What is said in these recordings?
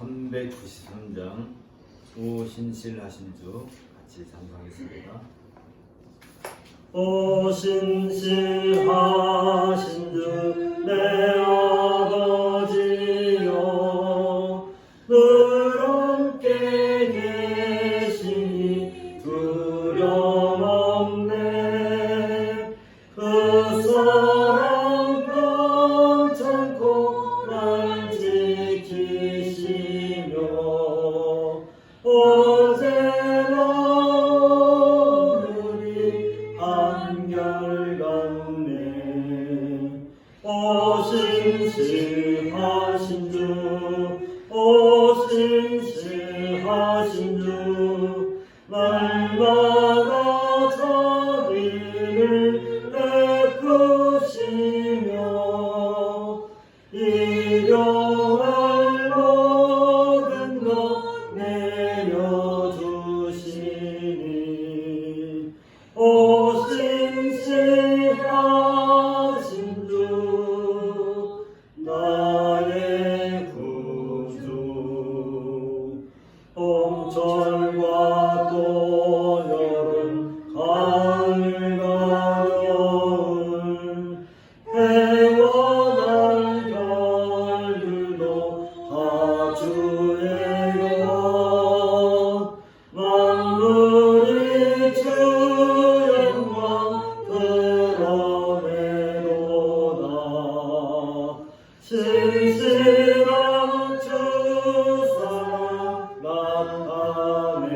393장 오신실하신 주 같이 찬송하겠습니다. 오신실하신 주 내 아버지여 늘 함께 계시니 두려움 없네. 그 사랑 편찮고 날 지키시며 언제나 오늘이 한결같네. 오신실하신 주 오신실하신 주 날마다 자비를 베푸시며 일용할 모든 것 내려주시니 오신실하신 주 나의 구주. 봄철과 또 여름 가을과 겨울 해와 달 별들도 다 주의 것. 만물이 주 영광 드러내도다. 신실한 주 사랑 나타내.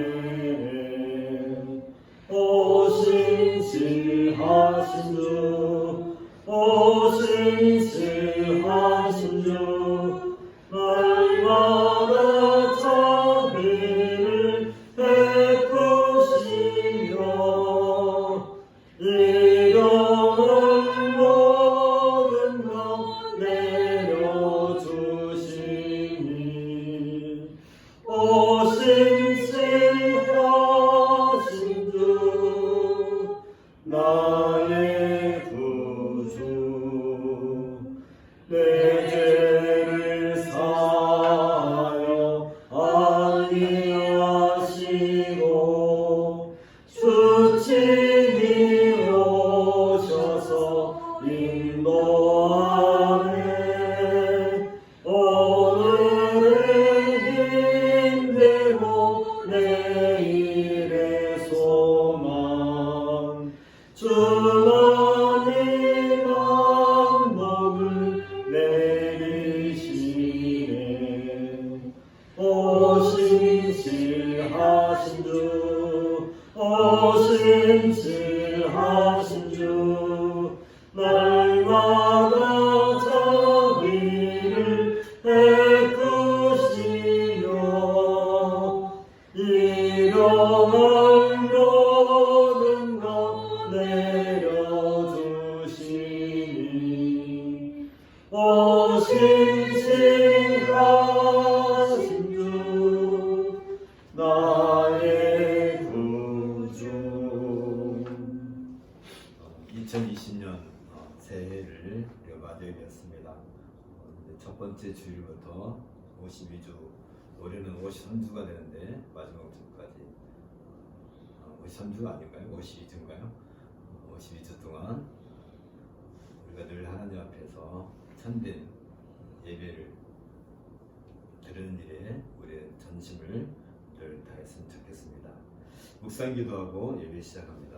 오신실하신 주 오신실하신 주 날마다 자비를 베푸시며 일용할 모든 것 내려주시니 오신실하신 주 나의 구주. 내 죄를 사하여 안위하시고 수치히 오셔서 인도하네. 오늘의 힘되고 내일의 소망 주만이 반복을 내리시네. 오신실하신 주 오신실하신 주 날마다 자비를 베푸시며 일용할 모든 것 내려주시니 오신실하신 주 나의 구주. 2020년 새해를 맞이하게 되었습니다. 첫 번째 주일부터 52주, 올해는 53주가 되는데 마지막 주까지 53주가 아닌가요? 52주인가요? 52주 동안 우리가 늘 하나님 앞에서 참된 예배를 드리는 일에 우리의 전심을 늘 다했으면 좋겠습니다. 묵상 기도하고 예배 시작합니다.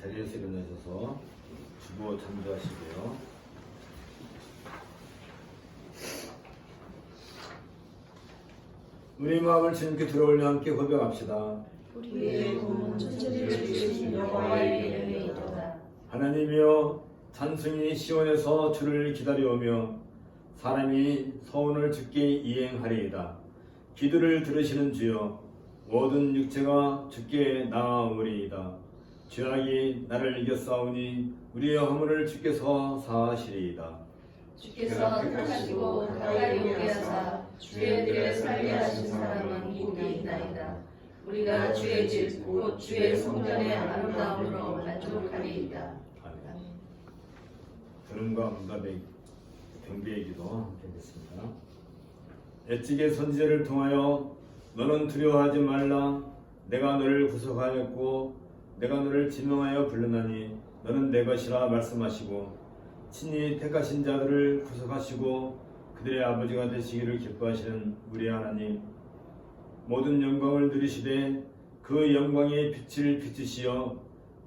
자리에서 일어나셔서 주보 참조하시고요. 우리 마음을 주님께 들어올려 함께 고백합시다. 우리의 구원 천지를 주신 여호와의 이름에 있도다. 하나님이여, 찬송이 시온에서 주를 기다려오며 사람이 서원을 주께 이행하리이다. 기도를 들으시는 주여, 모든 육체가 주께 나아오리이다. 죄악이 나를 이겼사오니 우리의 허물을 주께서 사하시리이다. 주께서 택하시고 가까이 오게 하사 주의 뜻에 살게 하신 사람은 복이 있나이다. 우리가 주의 집 곧 주의 성전의 아름다움으로 만족하리이다. 아멘. 들음과 응답의 경배의 기도 함께 하겠습니다. 애찍의 선지자를 통하여 너는 두려워하지 말라. 내가 너를 구속하였고 내가 너를 지명하여 불렀나니 너는 내 것이라 말씀하시고 친히 택하신 자들을 구속하시고 그들의 아버지가 되시기를 기뻐하시는 우리 하나님, 모든 영광을 누리시되 그 영광의 빛을 비추시어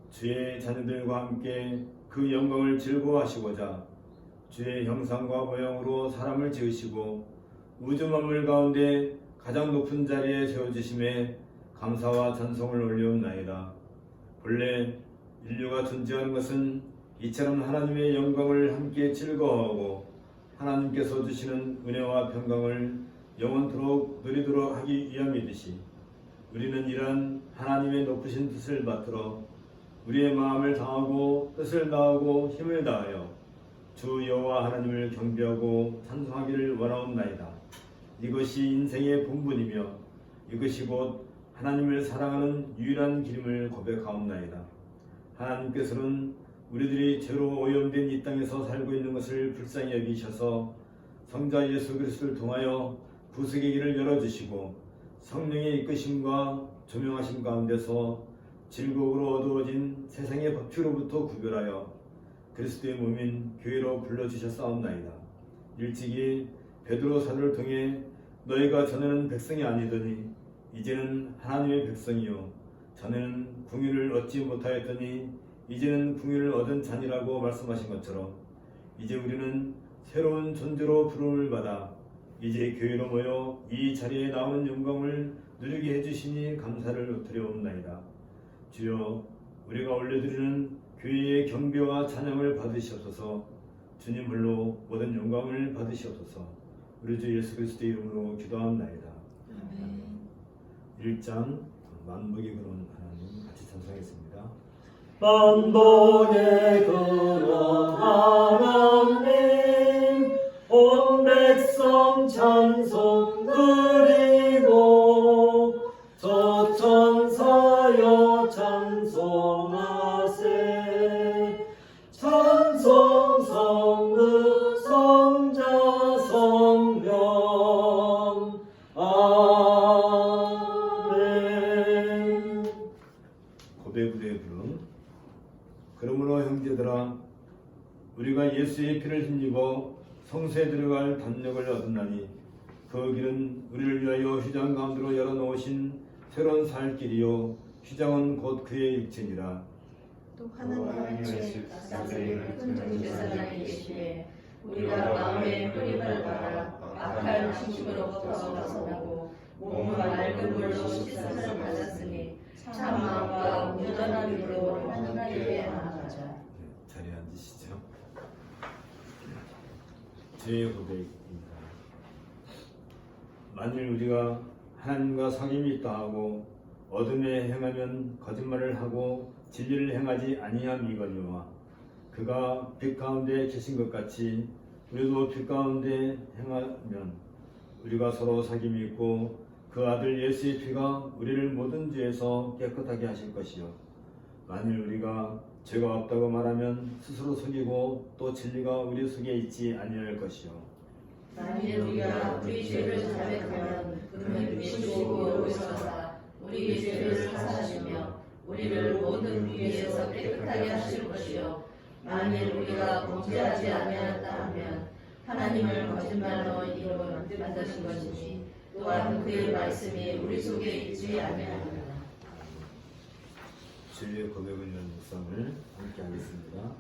주의 자녀들과 함께 그 영광을 즐거워하시고자 주의 형상과 모형으로 사람을 지으시고 우주 만물 가운데 가장 높은 자리에 세워주심에 감사와 찬송을 올리옵나이다. 본래 인류가 존재하는 것은 이처럼 하나님의 영광을 함께 즐거워하고 하나님께서 주시는 은혜와 평강을 영원토록 누리도록 하기 위함이듯이 우리는 이러한 하나님의 높으신 뜻을 받들어 우리의 마음을 다하고 뜻을 다하고 힘을 다하여 주 여호와 하나님을 경배하고 찬송하기를 원하옵나이다. 이것이 인생의 본분이며 이것이 곧 하나님을 사랑하는 유일한 길임을 고백하옵나이다. 하나님께서는 우리들이 죄로 오염된 이 땅에서 살고 있는 것을 불쌍히 여기셔서 성자 예수 그리스도를 통하여 구속의 길을 열어주시고 성령의 이끄심과 조명하심 가운데서 질곡으로 어두워진 세상의 법칙으로부터 구별하여 그리스도의 몸인 교회로 불러주셨사옵나이다. 일찍이 베드로 사도를 통해 너희가 전에는 백성이 아니더니 이제는 하나님의 백성이요 전에는 궁유를 얻지 못하였더니 이제는 궁유를 얻은 자니라고 말씀하신 것처럼 이제 우리는 새로운 존재로 부름을 받아 이제 교회로 모여 이 자리에 나오는 영광을 누리게 해주시니 감사를 드려옵나이다. 주여, 우리가 올려드리는 교회의 경배와 찬양을 받으시옵소서. 주님 홀로 모든 영광을 받으시옵소서. 우리 주 예수 그리스도의 이름으로 기도합나이다. 아멘. 1장 만복의 그런 하나님 같이 찬송하겠습니다. 만복의 그런 하나님 온 백성 찬송 드리고 저 천사여 찬송하세. 찬송 성부 성자 성령 아멘. 고배부대의 부름. 그러므로 형제들아, 우리가 예수의 피를 힘입어 성소에 들어갈 담력을 얻었나니 그 길은 우리를 위하여 휘장 가운데로 열어놓으신 새로운 살 길이요 휘장은 곧 그의 육체니라. 또 하나님의 자세를 큰 정죄사장이 계시되 우리가 마음의 흐림을 받아 악한 중심으로부터 벗어나고 몸을 맑은 물로 씻음을 받았으니 참 마음과 온전한 믿음으로 하나님께 나아가자. 자리에 앉으시죠. 제 고백입니다. 만일 우리가 하나님과 상임이 있다 하고 어둠에 행하면 거짓말을 하고 진리를 행하지 아니함이거니와 그가 빛 가운데 계신 것 같이 우리도 빛 가운데 행하면 우리가 서로 사귐이 있고 그 아들 예수의 피가 우리를 모든 죄에서 깨끗하게 하실 것이요 만일 우리가 죄가 없다고 말하면 스스로 속이고 또 진리가 우리 속에 있지 아니할 것이요 만일 우리가 우리 죄를 자백하면 그는 믿으시고 의로우시다 우리 죄를 사하시며 우리를 모든 불의에서 깨끗하게 하실 것이요 만일 우리가 범죄하지 아니하였다 하면 하나님을 거짓말로 이루어 만드신 것이니 또한 그의 말씀이 우리 속에 있지 아니하느라. 진리의 고백을 위한 묵상을 함께 하겠습니다.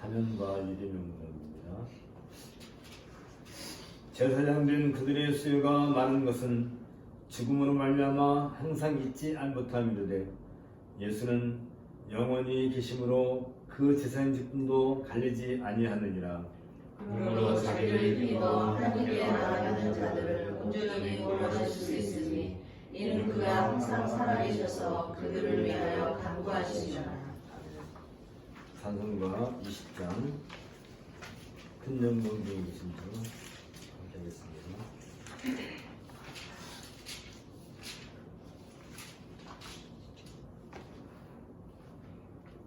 단연과 유리명령입니다. 제사장된 그들의 수요가 많은 것은 죽음으로 말미암아 항상 잊지 못함이로되 예수는 영원히 계심으로 그 제사장직분도 갈리지 아니하느니라. 그러므로 자기를 믿어 하나님께 나아가는 자들을 온전히 구원하실 수 있으니 이는 그가 항상 살아계셔서 그들을 위하여 간구하시리라. 산성가 20장 큰 영광중에 계신 분 함께 하겠습니다.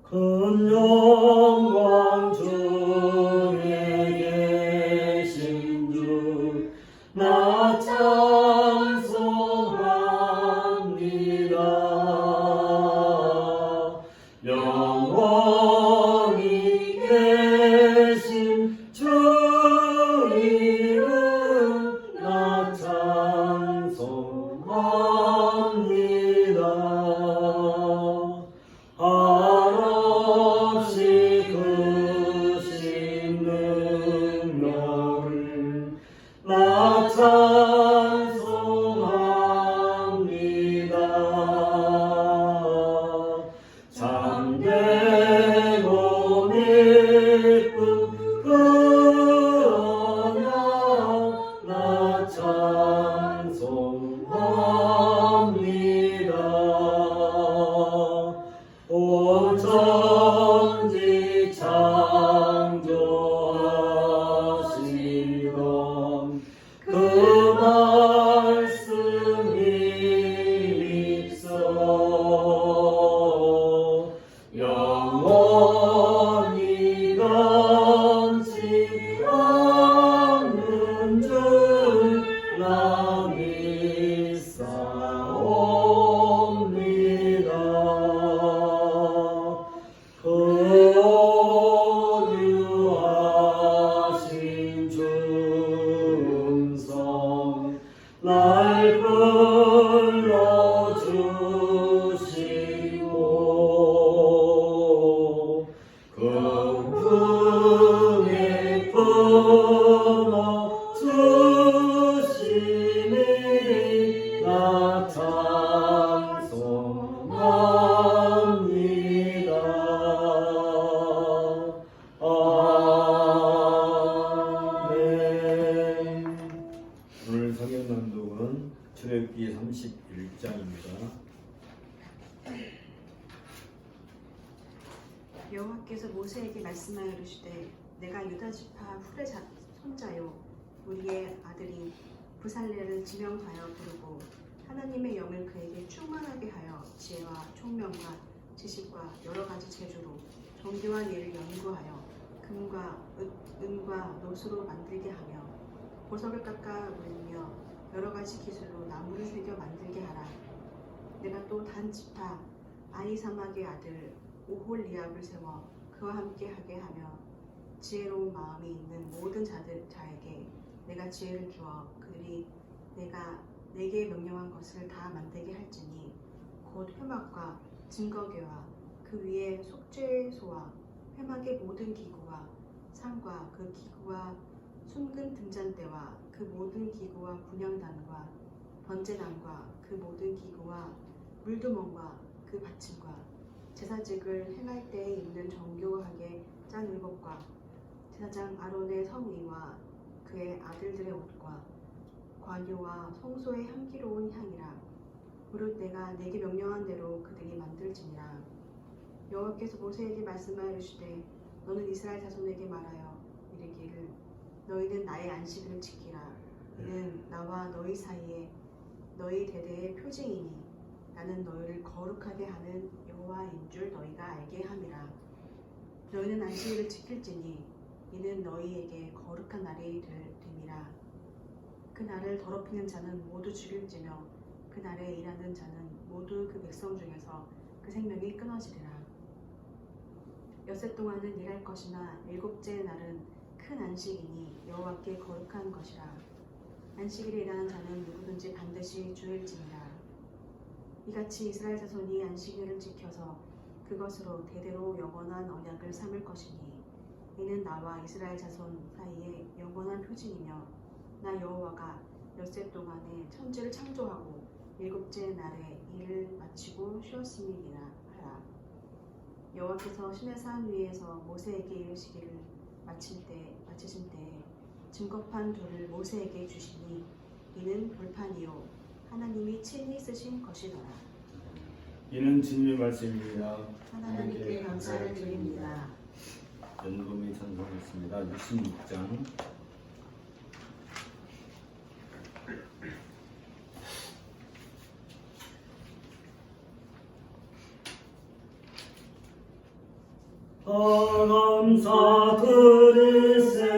큰 영광 중에 계신 주 나 찬송합니다. 영원히 계신 주 이름 나 찬송합니다. 한없이 크신 능력을 나 찬송합니다. 참되고 믿음 그러나 나 찬송합니다. 온 천지 창조하시던 그 말씀이 있어 영원히 변치 않는 줄 나 믿사옵니다. 거류하신 중성 날 불러주시고 긍휼에 품어주시니 나 찬송합니다. 아멘. 오늘 성경 낭독은 출애굽기 31장입니다. 여호와께서 모세에게 말씀하여 이르시되 내가 유다 지파 훌의 손자요 우리의 아들인 부살레를 지명하여 부르고 하나님의 영을 그에게 충만하게 하여 지혜와 총명과 지식과 여러 가지 재주로 정교한 일을 연구하여 금과 은과 노수로 만들게 하며 보석을 깎아 물며 여러 가지 기술로 나무를 새겨 만들게 하라. 내가 또 단 지파 아히사막의 아들 오홀리압을 세워 그와 함께 하게 하며 지혜로운 마음이 있는 모든 자에게 내가 지혜를 주어 그들이 내가 내게 명령한 것을 다 만들게 할지니 곧 회막과 증거궤와 그 위에 속죄소와 회막의 모든 기구와 상과 그 기구와 순금 등잔대와 그 모든 기구와 분향단과 번제단과 그 모든 기구와 물두멍과 그 받침과 제사직을 행할 때에 입는 정교하게 짠 의복과 제사장 아론의 성의와 그의 아들들의 옷과 관유와 성소의 향기로운 향이라. 무릇 내가 내게 명령한 대로 그들이 만들지니라. 여호와께서 모세에게 말씀하여 이르시되 너는 이스라엘 자손에게 말하여 이르기를 너희는 나의 안식일을 지키라. 이는 나와 너희 사이에 너희 대대의 표징이니 나는 너희를 거룩하게 하는 여호와인 줄 너희가 알게 함이라. 너희는 안식일을 지킬지니 이는 너희에게 거룩한 날이 됨이라. 그 날을 더럽히는 자는 모두 죽일지며 그 날에 일하는 자는 모두 그 백성 중에서 그 생명이 끊어지리라. 엿새 동안은 일할 것이나 일곱째 날은 큰 안식이니 여호와께 거룩한 것이라. 안식일에 일하는 자는 누구든지 반드시 죽일지니라. 이같이 이스라엘 자손이 안식일을 지켜서 그것으로 대대로 영원한 언약을 삼을 것이니 이는 나와 이스라엘 자손 사이에 영원한 표징이며 나 여호와가 엿새 동안에 천지를 창조하고 일곱째 날에 일을 마치고 쉬었음이니라 하라. 여호와께서 시내산 위에서 모세에게 이르시기를 마치신 때에 증거판 돌을 모세에게 주시니 이는 돌판이요 하나님이 친히 쓰신 것이더라. 이는 주님의 말씀입니다. 하나님께 감사를 드립니다. 연금이 찬송했습니다. 66장. 감사 드리세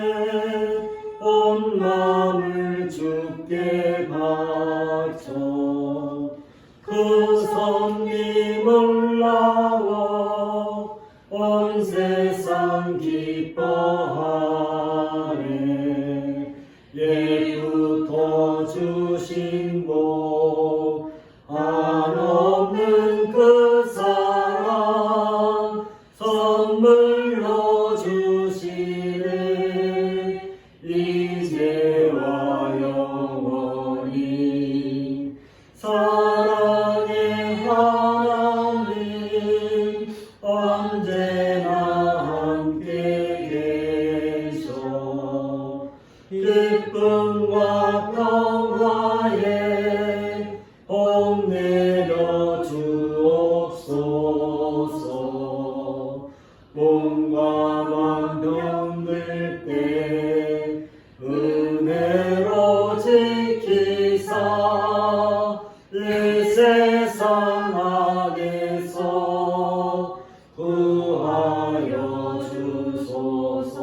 온 마음을 주께 바쳐 그 선님을 나와 온 세상 기뻐하네. 예부터 주신 복 한없는 그 사랑 선물로 주시네. 이제와 영원히 사랑의 하나님 언제나 함께 계셔. 기쁨과 평화에 복 내려 주옵소서. 몸과 맘 병들 때 은혜로 지키사 이 세상 악에서 구하여 주소서.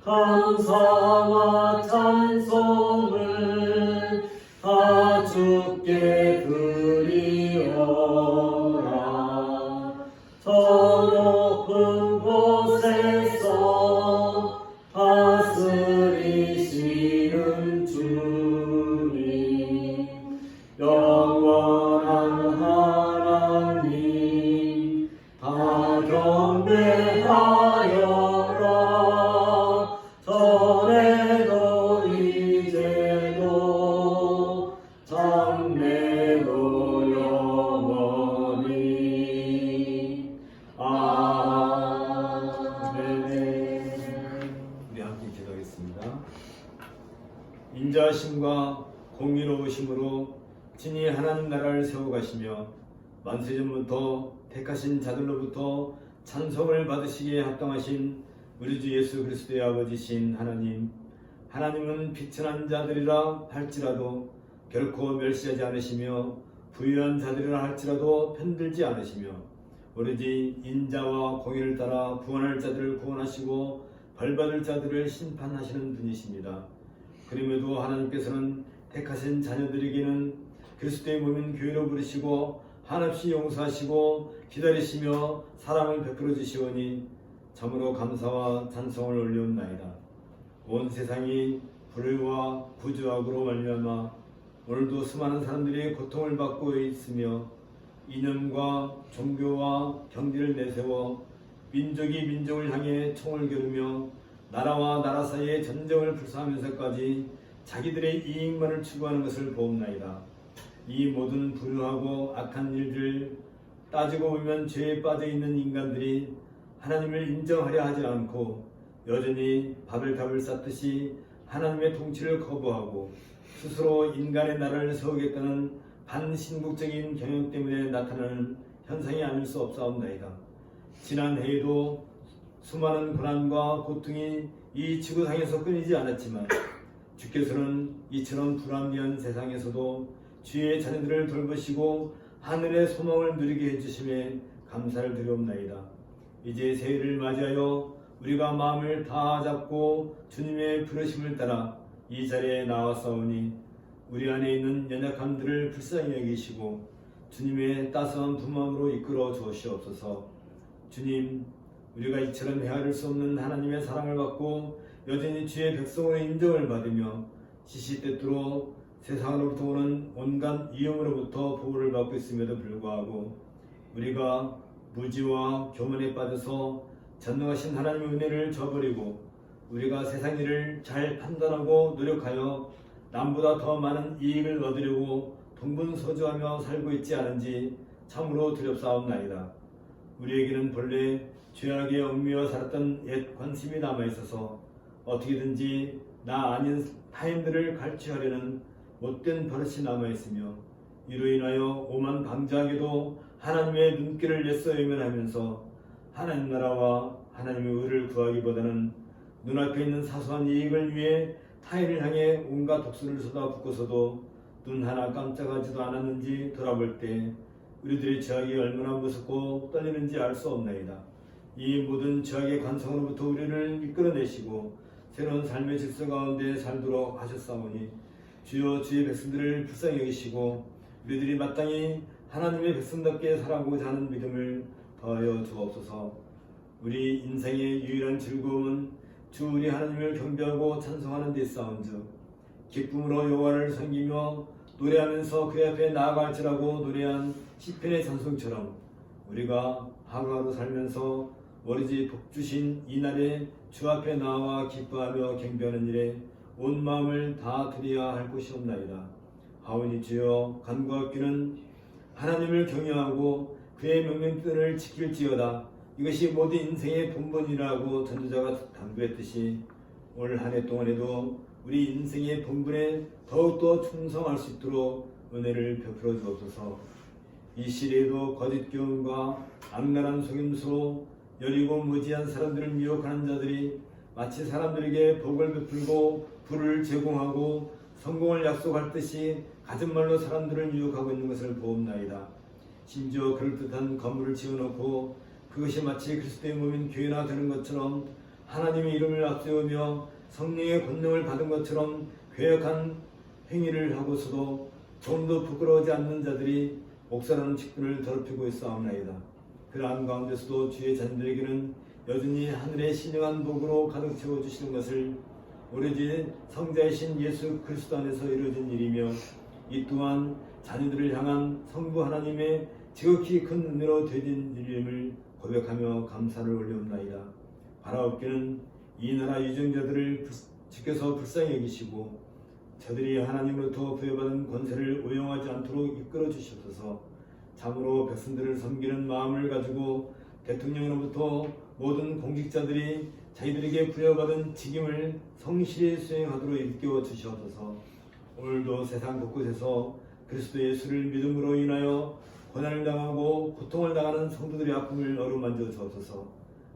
감사와 찬송을 다 주께 드리어라. 저 높은 곳에서 다스리시는 주님 영원한 하나님 다 경배하여라. 전에도 이제도 장래도 영원히 아멘. 우리 함께 기도하겠습니다. 인자하심과 공의로우심으로 친히 하나님 나라를 세워가시며 만세전부터 택하신 자들로부터 찬송을 받으시기에 합당하신 우리 주 예수 그리스도의 아버지신 하나님, 하나님은 비천한 자들이라 할지라도 결코 멸시하지 않으시며 부유한 자들이라 할지라도 편들지 않으시며 오로지 인자와 공의를 따라 구원할 자들을 구원하시고 벌받을 자들을 심판하시는 분이십니다. 그럼에도 하나님께서는 택하신 자녀들에게는 그리스도의 몸인 교회로 부르시고 한없이 용서하시고 기다리시며 사랑을 베풀어 주시오니 참으로 감사와 찬송을 올리옵나이다. 온 세상이 불의와 부조악으로 말미암아 오늘도 수많은 사람들이 고통을 받고 있으며 이념과 종교와 경제를 내세워 민족이 민족을 향해 총을 겨누며 나라와 나라 사이에 전쟁을 불사하면서까지 자기들의 이익만을 추구하는 것을 보옵나이다. 이 모든 불효하고 악한 일들 따지고 보면 죄에 빠져 있는 인간들이 하나님을 인정하려 하지 않고 여전히 바벨탑을 쌓듯이 하나님의 통치를 거부하고 스스로 인간의 나라를 세우겠다는 반신국적인 경영 때문에 나타나는 현상이 아닐 수 없사옵나이다. 지난해에도 수많은 고난과 고통이 이 지구상에서 끊이지 않았지만 주께서는 이처럼 불합리한 세상에서도 주의 자녀들을 돌보시고 하늘의 소망을 누리게 해주심에 감사를 드리옵나이다. 이제 새해를 맞이하여 우리가 마음을 다 잡고 주님의 부르심을 따라 이 자리에 나왔사오니 우리 안에 있는 연약함들을 불쌍히 여기시고 주님의 따스한 부모으로 이끌어 주시옵소서. 주님, 우리가 이처럼 헤아릴 수 없는 하나님의 사랑을 받고 여전히 주의 백성으로 인정을 받으며 시시때때로 세상으로부터 오는 온갖 위험으로부터 보호를 받고 있음에도 불구하고 우리가 무지와 교만에 빠져서 전능하신 하나님의 은혜를 저버리고 우리가 세상 일을 잘 판단하고 노력하여 남보다 더 많은 이익을 얻으려고 동분서주하며 살고 있지 않은지 참으로 두렵사옵나이다. 우리에게는 본래 죄악에 얽매여 살았던 옛 관심이 남아있어서 어떻게든지 나 아닌 타인들을 갈취하려는 못된 버릇이 남아있으며 이로 인하여 오만 방자하게도 하나님의 눈길을 애써 외면하면서 하나님 나라와 하나님의 의를 구하기보다는 눈앞에 있는 사소한 이익을 위해 타인을 향해 온갖 독수를 쏟아붓고서도 눈 하나 깜짝하지도 않았는지 돌아볼 때 우리들의 죄악이 얼마나 무섭고 떨리는지 알 수 없나이다. 이 모든 죄악의 관성으로부터 우리를 이끌어내시고 새로운 삶의 질서 가운데 살도록 하셨사오니 주여 주의 백성들을 불쌍히 여기시고 우리들이 마땅히 하나님의 백성답게 살아가고자 하는 믿음을 더하여 주옵소서. 우리 인생의 유일한 즐거움은 주 우리 하나님을 경배하고 찬송하는 데 있사온즉 기쁨으로 여호와를 섬기며 노래하면서 그의 앞에 나아갈지라고 노래한 시편의 찬송처럼 우리가 하루하루 살면서 오로지 복 주신 이날에 주 앞에 나와 기뻐하며 경배하는 일에 온 마음을 다 드려야 할 것이 없나이다. 하오니 주여 간구하기는 하나님을 경외하고 그의 명령들을 지킬지어다. 이것이 모든 인생의 본분이라고 전도자가 당부했듯이 올 한 해 동안에도 우리 인생의 본분에 더욱더 충성할 수 있도록 은혜를 베풀어 주옵소서. 이 시대에도 거짓 교훈과 악랄한 속임수로 여리고 무지한 사람들을 미혹하는 자들이 마치 사람들에게 복을 베풀고 부를 제공하고 성공을 약속할 듯이 가진 말로 사람들을 유혹하고 있는 것을 보옵나이다. 심지어 그럴듯한 건물을 지어놓고 그것이 마치 그리스도의 몸인 교회나 되는 것처럼 하나님의 이름을 앞세우며 성령의 권능을 받은 것처럼 괴역한 행위를 하고서도 조금도 부끄러워하지 않는 자들이 목사라는 직분을 더럽히고 있사옵나이다. 그러한 가운데서도 주의 자녀들에게는 여전히 하늘의 신령한 복으로 가득 채워주시는 것을 오로지 성자이신 예수 그리스도 안에서 이루어진 일이며 이 또한 자녀들을 향한 성부 하나님의 지극히 큰 은혜로 되진 일임을 고백하며 감사를 올려옵나이다. 바라옵기는 이 나라 유정자들을 주께서 불쌍히 여기시고 저들이 하나님으로부터 부여받은 권세를 오용하지 않도록 이끌어 주시옵소서. 참으로 백성들을 섬기는 마음을 가지고 대통령으로부터 모든 공직자들이 자기들에게 부여받은 직임을 성실히 수행하도록 일깨워 주시옵소서. 오늘도 세상 곳곳에서 그리스도 예수를 믿음으로 인하여 고난을 당하고 고통을 당하는 성도들의 아픔을 어루만져 주옵소서.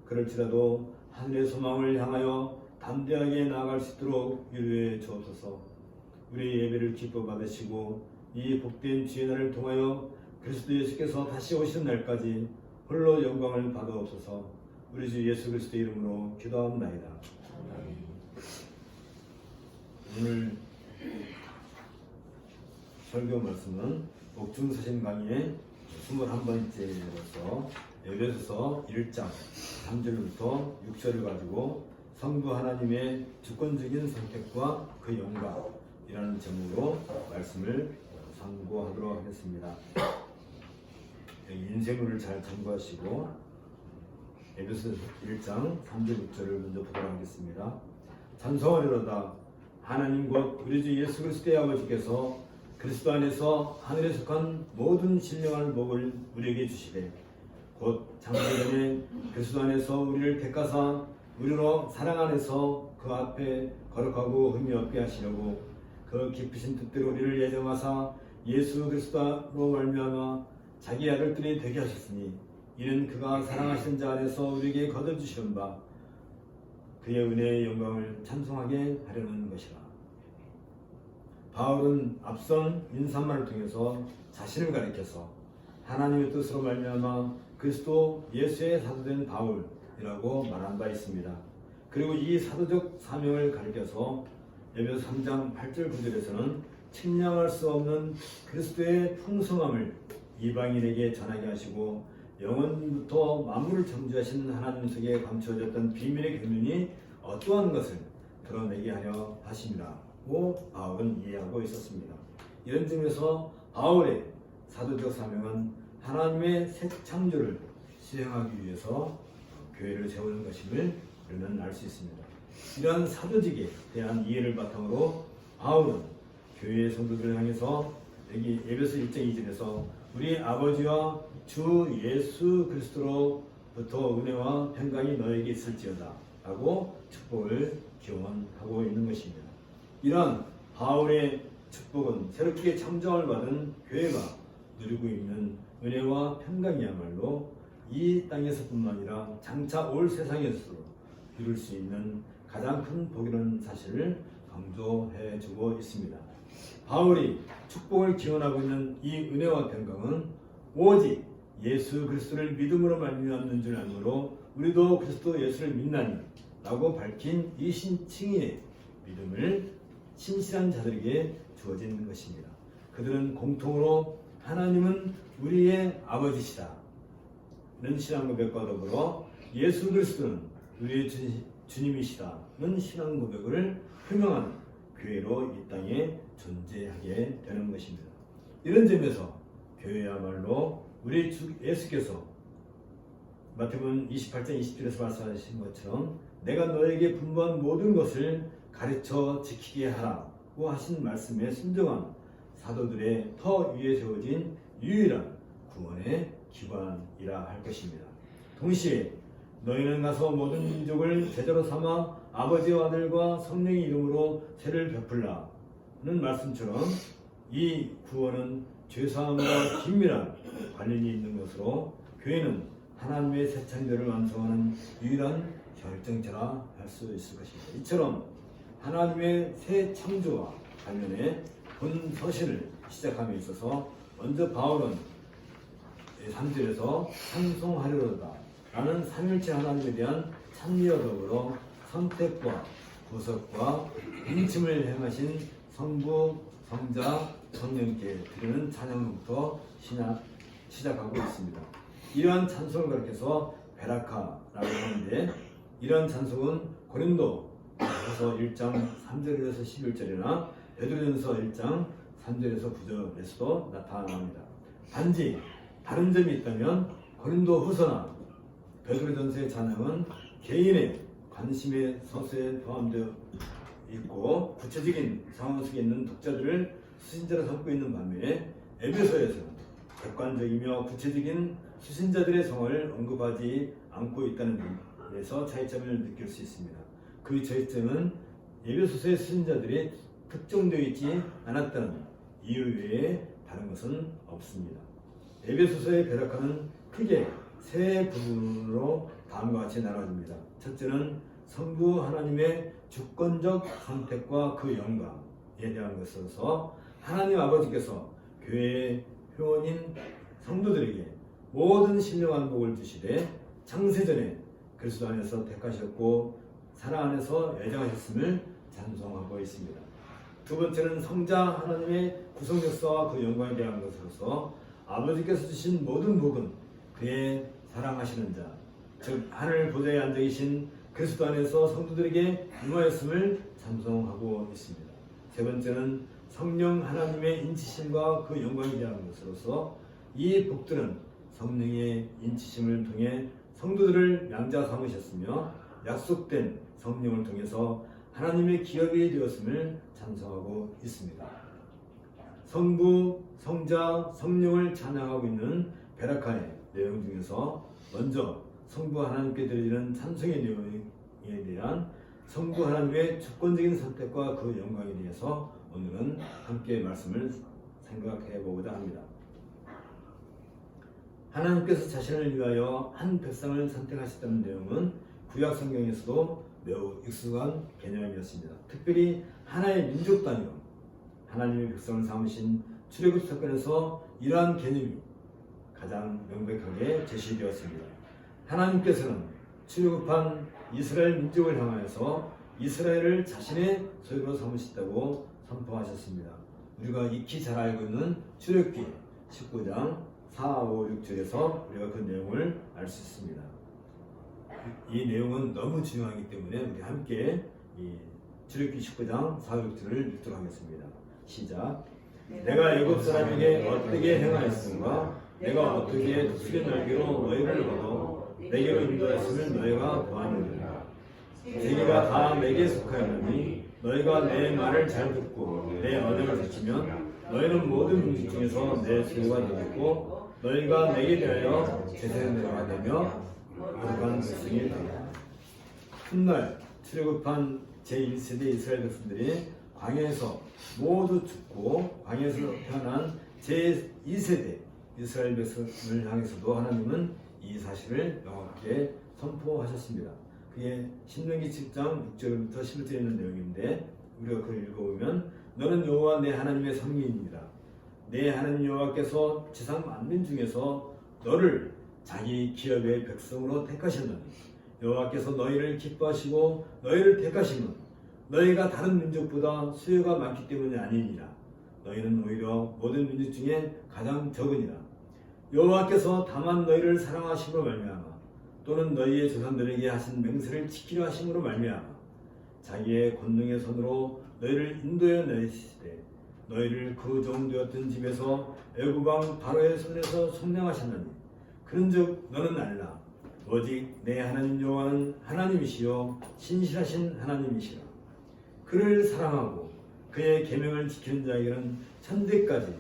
그럴지라도 하늘의 소망을 향하여 담대하게 나아갈 수 있도록 유료해 주옵소서. 우리의 예배를 기뻐 받으시고 이 복된 주의 날을 통하여 그리스도 예수께서 다시 오시는 날까지 홀로 영광을 받아옵소서. 우리 주 예수 그리스도의 이름으로 기도합나이다. 오늘 설교 말씀은 옥중서신 강의의 21번째로서 에베소서 1장 3절부터 6절을 가지고 성부 하나님의 주권적인 선택과 그 영광이라는 제목으로 말씀을 상고하도록 하겠습니다. 인생을 잘 참고하시고 에베소서 1장 3절 6절을 먼저 보도록 하겠습니다. 찬송하리로다. 하나님 곧 우리 주 예수 그리스도의 아버지께서 그리스도 안에서 하늘에 속한 모든 신령한 복을 우리에게 주시되 곧 장세전에 그리스도 안에서 우리를 택하사 우리로 사랑 안에서 그 앞에 거룩하고 흠이 없게 하시려고 그 깊으신 뜻대로 우리를 예정하사 예수 그리스도로 말미암아 자기 아들들이 되게 하셨으니 이는 그가 사랑하신 자 안에서 우리에게 거둬주시는 바 그의 은혜의 영광을 찬송하게 하려는 것이라. 바울은 앞선 인사말을 통해서 자신을 가리켜서 하나님의 뜻으로 말미암아 그리스도 예수의 사도된 바울이라고 말한 바 있습니다. 그리고 이 사도적 사명을 가리켜서 에베소 3장 8절 9절에서는 측량할 수 없는 그리스도의 풍성함을 이방인에게 전하게 하시고 영원부터 만물을 창조하신 하나님 속에 감추어졌던 비밀의 계명이 어떠한 것을 드러내게 하려 하심이라고 바울은 이해하고 있었습니다. 이런 점에서 바울의 사도적 사명은 하나님의 새 창조를 수행하기 위해서 교회를 세우는 것임을 우리는 알 수 있습니다. 이러한 사도직에 대한 이해를 바탕으로 바울은 교회의 성도들을 향해서 여기 에베소 1장 2절에서 우리 아버지와 주 예수 그리스도로부터 은혜와 평강이 너에게 있을지어다 라고 축복을 기원하고 있는 것입니다. 이러한 바울의 축복은 새롭게 창조함을 받은 교회가 누리고 있는 은혜와 평강이야말로 이 땅에서뿐만 아니라 장차 올 세상에서도 이룰 수 있는 가장 큰 복이라는 사실을 강조해 주고 있습니다. 바울이 축복을 기원하고 있는 이 은혜와 평강은 오직 예수 그리스도를 믿음으로 말미암는 줄 알므로 우리도 그리스도 예수를 믿나니 라고 밝힌 이 신칭의 믿음을 신실한 자들에게 주어진 것입니다. 그들은 공통으로 하나님은 우리의 아버지시다 는 신앙 고백과 더불어 예수 그리스도는 우리의 주님이시다는 신앙 고백을 표명하는 교회로 이 땅에 존재하게 되는 것입니다. 이런 점에서 교회야말로 우리 주 예수께서 마태복음 28장 20절에서 말씀하신 것처럼 내가 너에게 분부한 모든 것을 가르쳐 지키게 하라고 하신 말씀에 순종한 사도들의 터 위에 세워진 유일한 구원의 기관이라 할 것입니다. 동시에 너희는 가서 모든 민족을 제자로 삼아 아버지와 아들과 성령의 이름으로 세를 베풀라는 말씀처럼 이 구원은 죄사함과 긴밀한 관련이 있는 것으로 교회는 하나님의 새 창조를 완성하는 유일한 결정체라 할 수 있을 것입니다. 이처럼 하나님의 새 창조와 관련해 본 서신을 시작함에 있어서 먼저 바울은 3절에서 찬송하려다 라는 삼일체 하나님에 대한 찬미와 더불어 선택과 구속과 인침을 행하신 성부, 성자, 성령께 드리는 찬양부터 시작하고 있습니다. 이러한 찬송을 가르쳐서 베라카라고 하는데 이러한 찬송은 고린도서 1장 3절에서 11절이나 베드로전서 1장 3절에서 9절에서도 나타납니다. 단지 다른 점이 있다면 고린도 후서나 베드로전서의 찬양은 개인의 관심의 서서에 포함되어 있고 구체적인 상황 속에 있는 독자들을 수신자로 삼고 있는 반면에 에베소에서는 객관적이며 구체적인 수신자들의 성을 언급하지 않고 있다는 점에서 차이점을 느낄 수 있습니다. 그 차이점은 에베소서의 수신자들이 특정되어 있지 않았다는 이유 외에 다른 것은 없습니다. 에베소서의 베라카는 크게 세 부분으로 다음과 같이 나눠집니다. 첫째는 성부 하나님의 주권적 선택과 그 영광에 대한 것으로서 하나님 아버지께서 교회의 회원인 성도들에게 모든 신령한 복을 주시되 창세전에 그리스도 안에서 택하셨고 사랑 안에서 애정하셨음을 찬송하고 있습니다. 두 번째는 성자 하나님의 구속 역사와 그 영광에 대한 것으로서 아버지께서 주신 모든 복은 그의 사랑하시는 자, 즉 하늘 보좌에 앉아 계신 그리스도 안에서 성도들에게 임하였음을 찬송하고 있습니다. 세 번째는 성령 하나님의 인치심과 그 영광에 대한 것으로서 이 복들은 성령의 인치심을 통해 성도들을 양자 삼으셨으며 약속된 성령을 통해서 하나님의 기업이 되었음을 찬송하고 있습니다. 성부, 성자, 성령을 찬양하고 있는 베라카의 내용 중에서 먼저 성부 하나님께 드리는 찬송의 내용에 대한 성부 하나님의 주권적인 선택과 그 영광에 대해서 오늘은 함께 말씀을 생각해 보고자 합니다. 하나님께서 자신을 위하여 한 백성을 선택하셨다는 내용은 구약 성경에서도 매우 익숙한 개념이었습니다. 특별히 하나의 민족 단위로 하나님의 백성을 삼으신 출애굽 사건에서 이러한 개념이 가장 명백하게 제시되었습니다. 하나님께서는 출애굽한 이스라엘 민족을 향하여서 이스라엘을 자신의 소유로 삼으셨다고 선포하셨습니다. 우리가 익히 잘 알고 있는 출애굽기 19장 4, 5, 6절에서 우리가 그 내용을 알 수 있습니다. 이 내용은 너무 중요하기 때문에 우리 함께 이 출애굽기 19장 4, 6절을 읽도록 하겠습니다. 시작. 내가 애굽 사람에게 어떻게 행하였은가? 내가 어떻게 독수리 날개로 너희를 얻어 내게로 인도하심을 너희가 보았느니라. 세계가 다 내게 속하였느니 너희가 내 말을 잘 듣고 내 언약을 지키면 너희는 모든 민족 중에서 내 소유가 되겠고 너희가 내게 대하여 제사장가 되며 거룩한 백성이 되리라. 훗날 출애굽한 제1세대 이스라엘 백성들이 광야에서 모두 죽고 광야에서 태어난 제2세대 이스라엘 백성을 향해서도 하나님은 이 사실을 명확하게 선포하셨습니다. 그게 신명기 7장 6절부터 11절에 있는 내용인데 우리가 그걸 읽어보면 너는 여호와 내 하나님의 성민이니라. 내 하나님 여호와께서 지상 만민 중에서 너를 자기 기업의 백성으로 택하셨느니 여호와께서 너희를 기뻐하시고 너희를 택하심은 너희가 다른 민족보다 수요가 많기 때문이 아니니라. 너희는 오히려 모든 민족 중에 가장 적으니라. 여호와께서 다만 너희를 사랑하심으로 말미암아 또는 너희의 조상들에게 하신 맹세를 지키려 하심으로 말미암아 자기의 권능의 손으로 너희를 인도해 내시되 너희를 그 종되었던 집에서 애굽 왕 바로의 손에서 속량하셨나니 그런즉 너는 알라. 오직 내 하나님 여호와는 하나님이시요 신실하신 하나님이시라. 그를 사랑하고 그의 계명을 지키는 자에게는 천대까지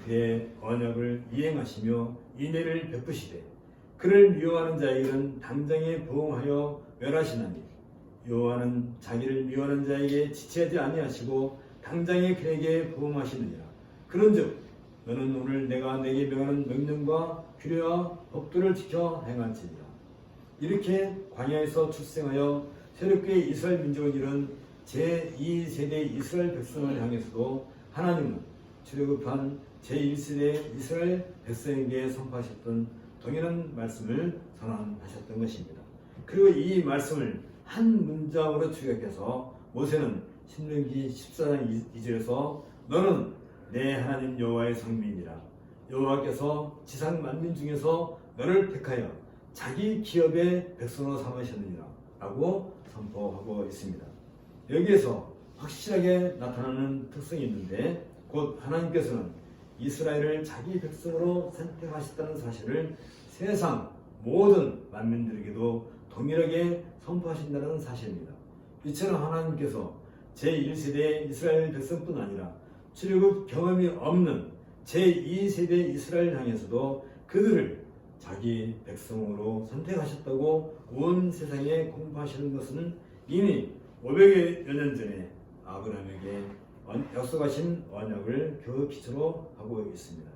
그의 언약을 이행하시며 인애를 베푸시되 그를 미워하는 자에게는 당장에 보응하여 멸하시나니 여호와는 자기를 미워하는 자에게 지체하지 아니하시고 당장에 그에게 보응하시느니라. 그런즉 너는 오늘 내가 내게 명하는 명령과 규례와 법도를 지켜 행할지니라. 이렇게 광야에서 출생하여 새롭게 이스라엘 민족을 이룬 제2세대 이스라엘 백성을 향해서도 하나님은 출애굽한 제1세대 이스라엘 백성에게 선포하셨던 동일한 말씀을 선언하셨던 것입니다. 그리고 이 말씀을 한 문장으로 축약해서 모세는 신명기 14장 2절에서 너는 내 하나님 여호와의 성민이라. 여호와께서 지상 만민 중에서 너를 택하여 자기 기업의 백성으로 삼으셨느니라 라고 선포하고 있습니다. 여기에서 확실하게 나타나는 특성이 있는데 곧 하나님께서는 이스라엘을 자기 백성으로 선택하셨다는 사실을 세상 모든 만민들에게도 동일하게 선포하신다는 사실입니다. 이처럼 하나님께서 제1세대 이스라엘 백성뿐 아니라 출애굽 경험이 없는 제2세대 이스라엘 향해서도 그들을 자기 백성으로 선택하셨다고 온 세상에 공포하시는 것은 이미 500여 년 전에 아브라함에게 약속하신 언약을 그 기초로 하고 있습니다.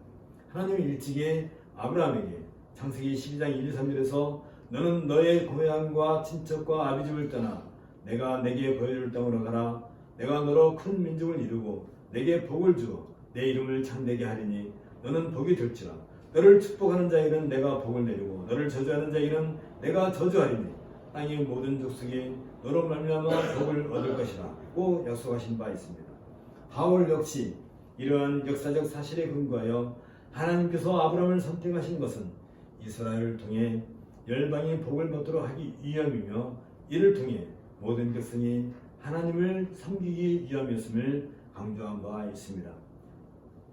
하나님이 일찍이 아브라함에게 창세기 12장 1, 3절에서 너는 너의 고향과 친척과 아비집을 떠나 내가 내게 보여줄 땅으로 가라. 내가 너로 큰 민족을 이루고 내게 복을 주어 내 이름을 창대게 하리니 너는 복이 될지라. 너를 축복하는 자에게는 내가 복을 내리고 너를 저주하는 자에게는 내가 저주하리니 땅의 모든 족속이 너로 말미암아 복을 얻을 것이라고 약속하신 바 있습니다. 바울 역시 이러한 역사적 사실에 근거하여 하나님께서 아브라함을 선택하신 것은 이스라엘을 통해 열방이 복을 받도록 하기 위함이며 이를 통해 모든 백성이 하나님을 섬기기 위함이었음을 강조한 바 있습니다.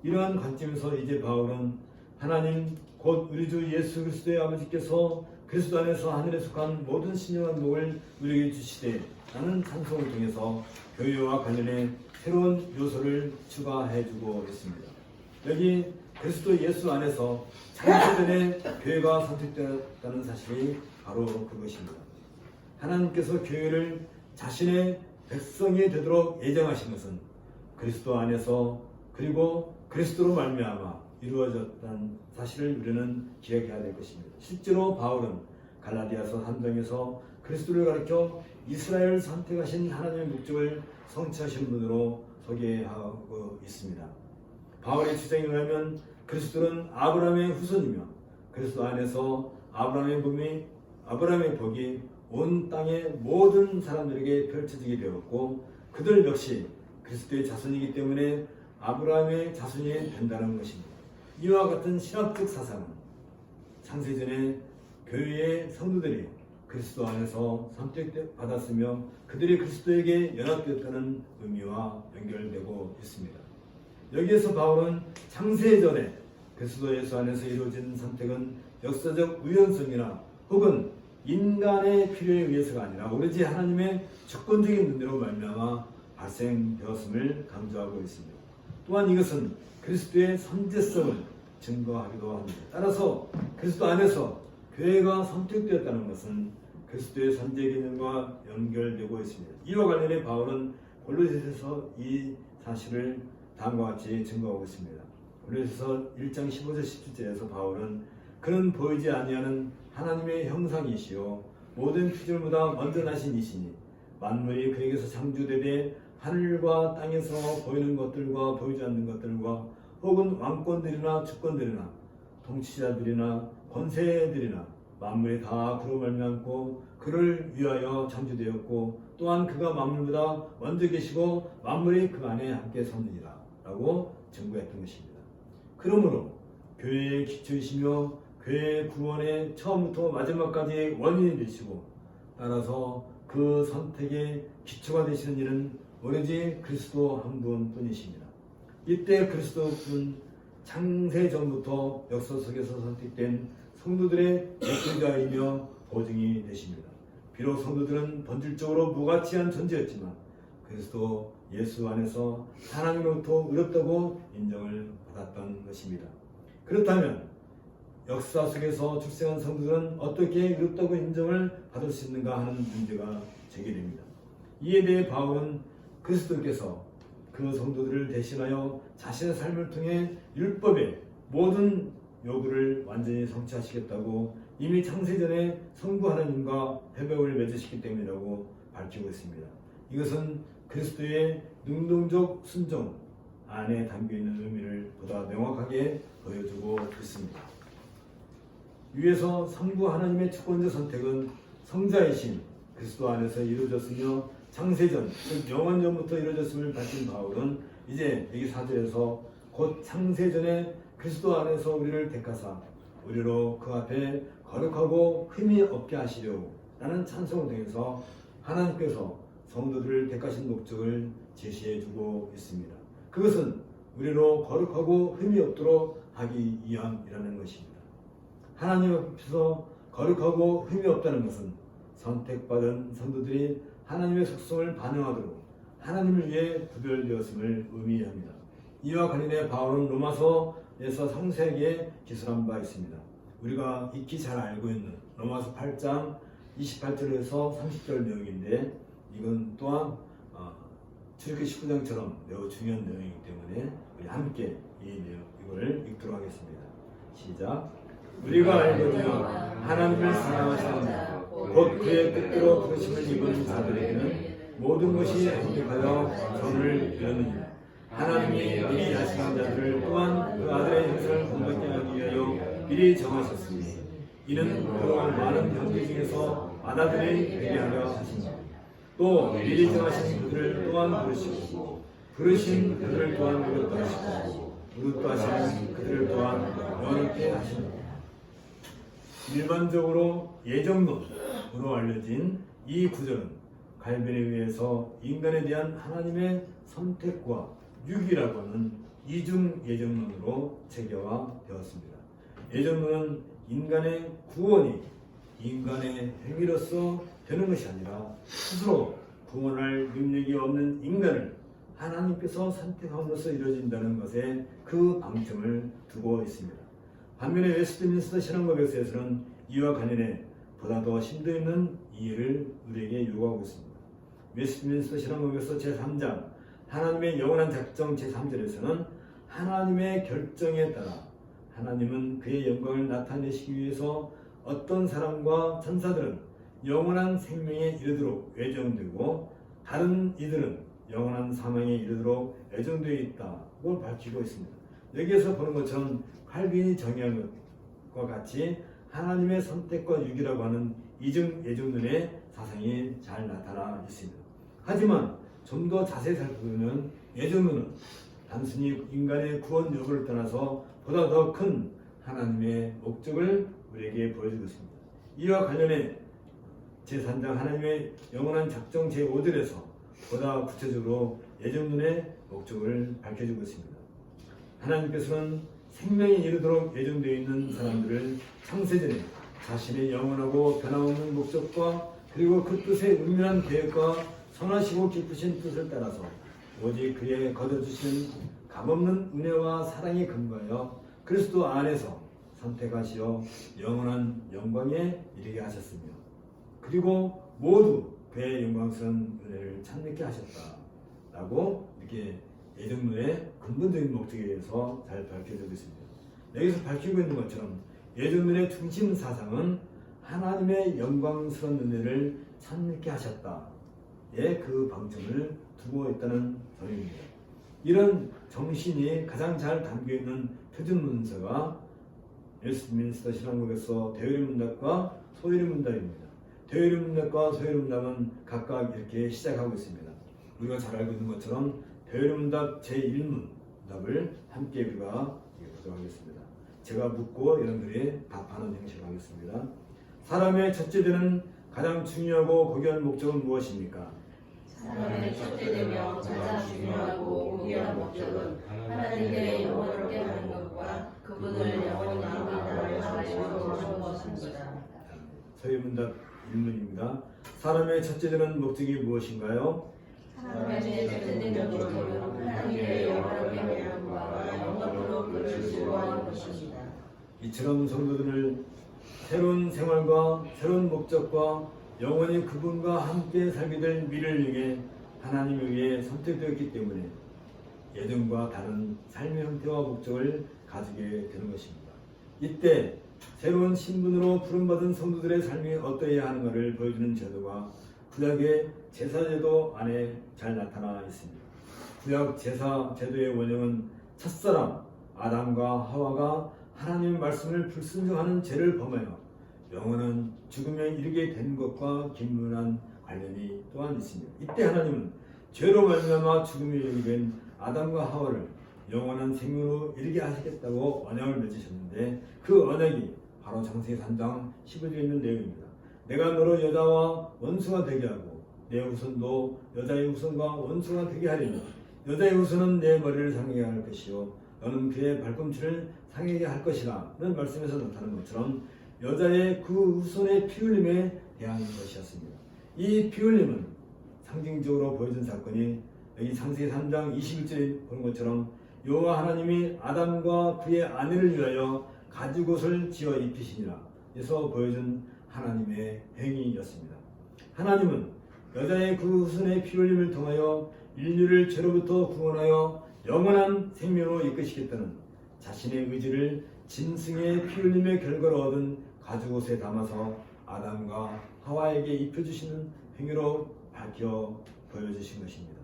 이러한 관점에서 이제 바울은 하나님 곧 우리 주 예수 그리스도의 아버지께서 그리스도 안에서 하늘에 속한 모든 신령한 복을 우리에게 주시되 라는 찬송을 통해서 교회와 관련해 새로운 요소를 추가해주고 있습니다. 여기 그리스도 예수 안에서 창세전에 교회가 선택되었다는 사실이 바로 그것입니다. 하나님께서 교회를 자신의 백성이 되도록 예정하신 것은 그리스도 안에서 그리고 그리스도로 말미암아 이루어졌다는 사실을 우리는 기억해야 될 것입니다. 실제로 바울은 갈라디아서 3장에서 그리스도를 가리켜 이스라엘을 선택하신 하나님의 목적을 성취하신 분으로 소개하고 있습니다. 바울의 주장에 의하면 그리스도는 아브라함의 후손이며 그리스도 안에서 아브라함의 복이 온 땅의 모든 사람들에게 펼쳐지게 되었고 그들 역시 그리스도의 자손이기 때문에 아브라함의 자손이 된다는 것입니다. 이와 같은 신학적 사상은 창세전에 교회의 성도들이 그리스도 안에서 선택받았으며 그들이 그리스도에게 연합되었다는 의미와 연결되고 있습니다. 여기에서 바울은 창세전에 그리스도 예수 안에서 이루어진 선택은 역사적 우연성이나 혹은 인간의 필요에 의해서가 아니라 오로지 하나님의 주권적인 눈으로 말미암아 발생되었음을 강조하고 있습니다. 또한 이것은 그리스도의 선제성을 증거하기도 합니다. 따라서 그리스도 안에서 교회가 선택되었다는 것은 그리스도의 선제 개념과 연결되고 있습니다. 이와 관련해 바울은 골로새서 이 사실을 다음과 같이 증거하고 있습니다. 골로새서 1장 15절 17절에서 바울은 그는 보이지 아니하는 하나님의 형상이시요 모든 피조물보다 먼저 나신 이시니 만물이 그에게서 창조되되 하늘과 땅에서 보이는 것들과 보이지 않는 것들과 혹은 왕권들이나 주권들이나 통치자들이나 권세들이나 만물이 다 그로 말미암고 그를 위하여 창조되었고 또한 그가 만물보다 먼저 계시고 만물이 그 안에 함께 섰느니라 라고 증거했던 것입니다. 그러므로 교회의 기초이시며 교회의 구원의 처음부터 마지막까지 원인이 되시고 따라서 그 선택의 기초가 되시는 이는 오로지 그리스도 한 분뿐이십니다. 이때 그리스도는 창세 전부터 역사 속에서 선택된 성도들의 대표자이며 보증이 되십니다. 비록 성도들은 본질적으로 무가치한 존재였지만 그리스도 예수 안에서 하나님으로부터 의롭다고 인정을 받았던 것입니다. 그렇다면 역사 속에서 출생한 성도들은 어떻게 의롭다고 인정을 받을 수 있는가 하는 문제가 제기됩니다. 이에 대해 바울은 그리스도께서 그 성도들을 대신하여 자신의 삶을 통해 율법의 모든 요구를 완전히 성취하시겠다고 이미 창세전에 성부 하나님과 회복을 맺으시기 때문이라고 밝히고 있습니다. 이것은 그리스도의 능동적 순종 안에 담겨있는 의미를 보다 명확하게 보여주고 있습니다. 위에서 성부 하나님의 주권적 선택은 성자이신 그리스도 안에서 이루어졌으며 창세전, 즉 영원전부터 이루어졌음을 밝힌 바울은 이제 여기 4절에서 곧 창세전에 그리스도 안에서 우리를 택하사 우리로 그 앞에 거룩하고 흠이 없게 하시려고 라는 찬송을 통해서 하나님께서 성도들을 택하신 목적을 제시해주고 있습니다. 그것은 우리로 거룩하고 흠이 없도록 하기 위함이라는 것입니다. 하나님 앞에서 거룩하고 흠이 없다는 것은 선택받은 성도들이 하나님의 속성을 반영하도록 하나님을 위해 구별되었음을 의미합니다. 이와 관련해 바울은 로마서에서 상세하게 기술한 바 있습니다. 우리가 익히 잘 알고 있는 로마서 8장 28절에서 30절 내용인데 이건 또한 출애굽기 19장처럼 매우 중요한 내용이기 때문에 우리 함께 이걸 읽도록 하겠습니다. 시작. 우리가 알거니와 하나님을 사랑하시는 자, 곧 그의 뜻대로 부르심을 입은 자들에게는 모든 것이 합력하여 선을 이루느니라. 하나님이 미리 아시는 자들을 또한 그 아들의 형상을 본받게 하기 위하여 미리 정하셨으니 이는 그동안 많은 형제 중에서 아다들이 되게 하려 하십니다. 또 미리 정하신 그들을 또한 부르시고 부르신 그들을 또한 의롭다 하시고 의롭다 하시는 그들을 또한 영원케 하십니다. 일반적으로 예정론으로 알려진 이 구절은 갈변에 의해서 인간에 대한 하나님의 선택과 유기라고 하는 이중 예정론으로 체계화되었습니다. 예정론은 인간의 구원이 인간의 행위로서 되는 것이 아니라 스스로 구원할 능력이 없는 인간을 하나님께서 선택함으로써 이루어진다는 것에 그 방점을 두고 있습니다. 반면에 웨스트민스터 신앙고백서에서는 이와 관련해 보다 더 심도 있는 이해를 우리에게 요구하고 있습니다. 웨스트민스터 신앙고백서 제3장 하나님의 영원한 작정 제3절에서는 하나님의 결정에 따라 하나님은 그의 영광을 나타내시기 위해서 어떤 사람과 천사들은 영원한 생명에 이르도록 예정되고 다른 이들은 영원한 사망에 이르도록 예정되어 있다고 밝히고 있습니다. 여기에서 보는 것처럼 칼빈이 정의한 것과 같이 하나님의 선택과 유기라고 하는 이중 예정론의 사상이 잘 나타나 있습니다. 하지만 좀 더 자세히 살펴보면 예정론은 단순히 인간의 구원 여부를 떠나서 보다 더 큰 하나님의 목적을 우리에게 보여주고 있습니다. 이와 관련해 제3장 하나님의 영원한 작정 제5절에서 보다 구체적으로 예정론의 목적을 밝혀주고 있습니다. 하나님께서는 생명에 이르도록 예정되어 있는 사람들을 창세전에 자신의 영원하고 변함없는 목적과 그리고 그 뜻의 은밀한 계획과 선하시고 깊으신 뜻을 따라서 오직 그의 거둬주시는 값없는 은혜와 사랑에 근거하여 그리스도 안에서 선택하시어 영원한 영광에 이르게 하셨으며 그리고 모두 그의 영광스러운 은혜를 찬미케 하셨다라고 이렇게 예정론의 근본적인 목적에 대해서 잘 밝혀지고 있습니다. 여기서 밝히고 있는 것처럼 예정론의 중심 사상은 하나님의 영광스러운 은혜를 찬미케 하셨다의 그 방점을 두고 있다는 점입니다. 이런 정신이 가장 잘 담겨있는 표준 문서가 웨스트민스터 신앙국에서 대요리 문답과 소요리 문답입니다. 대요리 문답과 소요리 문답은 각각 이렇게 시작하고 있습니다. 우리가 잘 알고 있는 것처럼 대요리 문답 제1문답을 함께 우리가 구독하겠습니다. 제가 묻고 여러분들이 답하는 형식으로 하겠습니다. 사람의 첫째 되는 가장 중요하고 고귀한 목적은 무엇입니까? 사람의 첫째되며 가장 중요하고 고귀한 목적은 하나님의 영혼을 깨닫는 것과 그분을 영원히 만나려 하시는 것입니다. 소유문답 1문입니다. 사람의 첫째되는 목적이 무엇인가요? 사람의 첫째되는 목적은 하나님의 영혼을 깨닫는 것과 영원으로 그를 수고하는 것입니다. 이처럼 성도들을 새로운 생활과 새로운 목적과 영원히 그분과 함께 살게 될 미래를 위해 하나님에 의해 선택되었기 때문에 예정과 다른 삶의 형태와 목적을 가지게 되는 것입니다. 이때 새로운 신분으로 부름받은 성도들의 삶이 어떠해야 하는가를 보여주는 제도가 구약의 제사제도 안에 잘 나타나 있습니다. 구약 제사 제도의 원형은 첫사람 아담과 하와가 하나님의 말씀을 불순종하는 죄를 범하여 영원한 죽음에 이르게 된 것과 긴밀한 관련이 또한 있습니다. 이때 하나님은 죄로 말미암아 죽음에 이르게 된 아담과 하와를 영원한 생명으로 이르게 하시겠다고 언약을 맺으셨는데 그 언약이 바로 창세기 3장 15절에 있는 내용입니다. 내가 너로 여자와 원수가 되게 하고 내 후손도 여자의 후손과 원수가 되게 하리니 여자의 후손은 내 머리를 상하게 할 것이요 너는 그의 발꿈치를 상하게 할 것이라 는 말씀에서 나타나는 것처럼 여자의 그 후손의 피 흘림에 대한 것이었습니다. 이 피 흘림은 상징적으로 보여준 사건이 여기 창세기 3장 21절에 보는 것처럼 여호와 하나님이 아담과 그의 아내를 위하여 가죽옷을 지어 입히시니라 에서 보여준 하나님의 행위였습니다. 하나님은 여자의 그 후손의 피 흘림을 통하여 인류를 죄로부터 구원하여 영원한 생명으로 이끄시겠다는 자신의 의지를 짐승의 피 흘림의 결과로 얻은 가죽옷에 담아서 아담과 하와에게 입혀주시는 행위로 밝혀 보여주신 것입니다.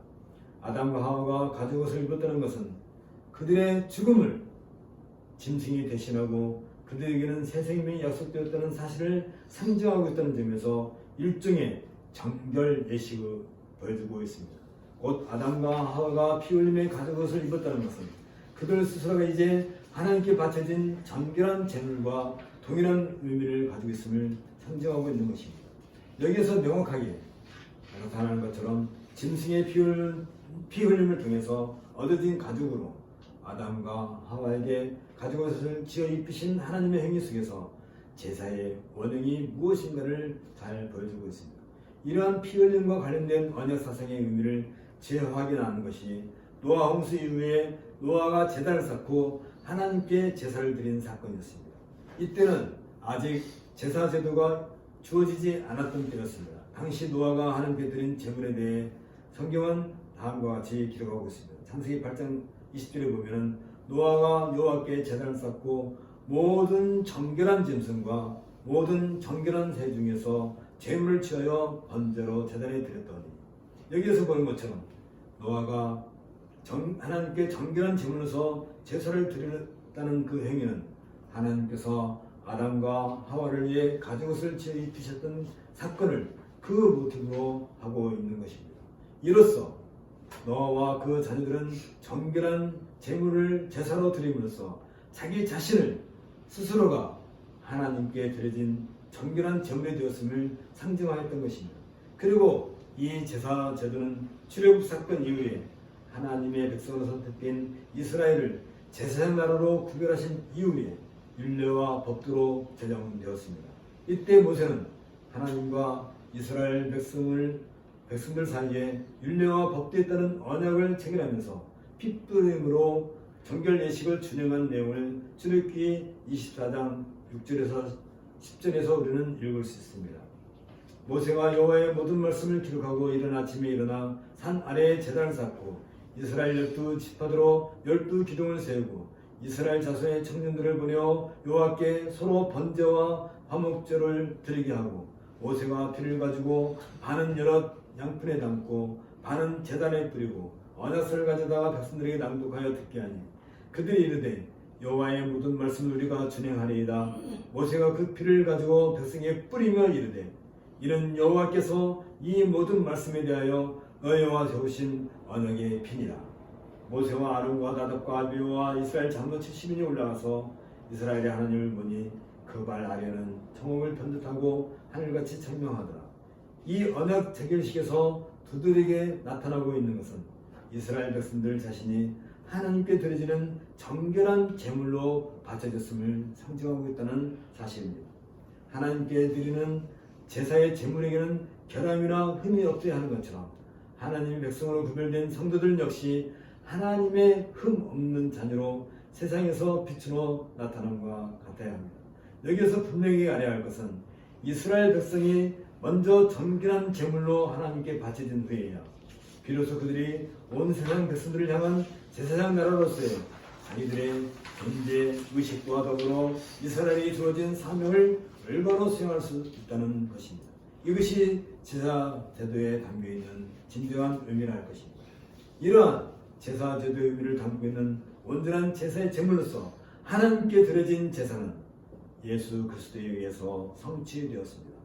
아담과 하와가 가죽옷을 입었다는 것은 그들의 죽음을 짐승이 대신하고 그들에게는 새 생명이 약속되었다는 사실을 상징하고 있다는 점에서 일종의 정결 예식을 보여주고 있습니다. 곧 아담과 하와가 피 흘림의 가죽옷을 입었다는 것은 그들 스스로가 이제 하나님께 바쳐진 정결한 제물과 동일한 의미를 가지고 있음을 상징하고 있는 것입니다. 여기에서 명확하게 나타나는 것처럼 짐승의 피 흘림을 통해서 얻어진 가죽으로 아담과 하와에게 가죽옷을 지어 입히신 하나님의 행위 속에서 제사의 원형이 무엇인가를 잘 보여주고 있습니다. 이러한 피 흘림과 관련된 언약 사상의 의미를 재확인하는 것이 노아 홍수 이후에 노아가 제단을 쌓고 하나님께 제사를 드린 사건이었습니다. 이때는 아직 제사 제도가 주어지지 않았던 때였습니다. 당시 노아가 하나님께 드린 제물에 대해 성경은 다음과 같이 기록하고 있습니다. 창세기 8장 20절에 보면 노아가 여호와께 제단을 쌓고 모든 정결한 짐승과 모든 정결한 새 중에서 제물을 취하여 번제로 제단에 드렸더니 여기에서 보는 것처럼 노아가 하나님께 정결한 제물로서 제사를 드렸다는 그 행위는 하나님께서 아담과 하와를 위해 가죽옷을 지어 입히셨던 사건을 그 모티브로 하고 있는 것입니다. 이로써 노아와 그 자녀들은 정결한 제물을 제사로 드림으로써 자기 자신을 스스로가 하나님께 드려진 정결한 제물이 되었음을 상징하였던 것입니다. 그리고 이 제사 제도는 출애굽 사건 이후에 하나님의 백성으로 선택된 이스라엘을 제사장 나라로 구별하신 이후에 율례와 법도로 제정되었습니다. 이때 모세는 하나님과 이스라엘 백성들 사이에 율례와 법도에 따른 언약을 체결하면서 핏부림으로 정결 예식을 준행한 내용을 출애굽기 24장 6절에서 10절에서 우리는 읽을 수 있습니다. 모세가 여호와의 모든 말씀을 기록하고 이른 아침에 일어나 산 아래에 제단을 쌓고 이스라엘 12지파대로 12기둥을 세우고 이스라엘 자손의 청년들을 보내어 여호와께 서로 번제와 화목제를 드리게 하고 모세가 피를 가지고 반은 여러 양푼에 담고 반은 제단에 뿌리고 언약서를 가져다가 백성들에게 낭독하여 듣게 하니 그들이 이르되 여호와의 모든 말씀을 우리가 준행하리이다. 모세가 그 피를 가지고 백성에게 뿌리며 이르되 이는 여호와께서 이 모든 말씀에 대하여 너희와 세우신 언약의 피니라. 모세와 아론과 나답과 아비후와 이스라엘 장로 70인이 올라가서 이스라엘의 하나님을 보니 그 발 아래는 청옥을 편듯하고 하늘같이 청명하더라. 이 언약 체결식에서 두들에게 나타나고 있는 것은 이스라엘 백성들 자신이 하나님께 드려지는 정결한 제물로 바쳐졌음을 상징하고 있다는 사실입니다. 하나님께 드리는 제사의 제물에게는 결함이나 흠이 없어야 하는 것처럼 하나님의 백성으로 구별된 성도들 역시 하나님의 흠 없는 자녀로 세상에서 빛으로 나타남과 같아야 합니다. 여기에서 분명히 알아야 할 것은 이스라엘 백성이 먼저 정결한 제물로 하나님께 바쳐진 후에야 비로소 그들이 온 세상 백성들을 향한 제사장 나라로서의 자기들의 존재 의식과 더불어 이스라엘이 주어진 사명을 올바로 수행할 수 있다는 것입니다. 이것이 제사 제도에 담겨있는 진정한 의미라 할 것입니다. 이러한 제사 제도의 의미를 담고 있는 온전한 제사의 제물로서 하나님께 드려진 제사는 예수 그리스도에 의해서 성취되었습니다.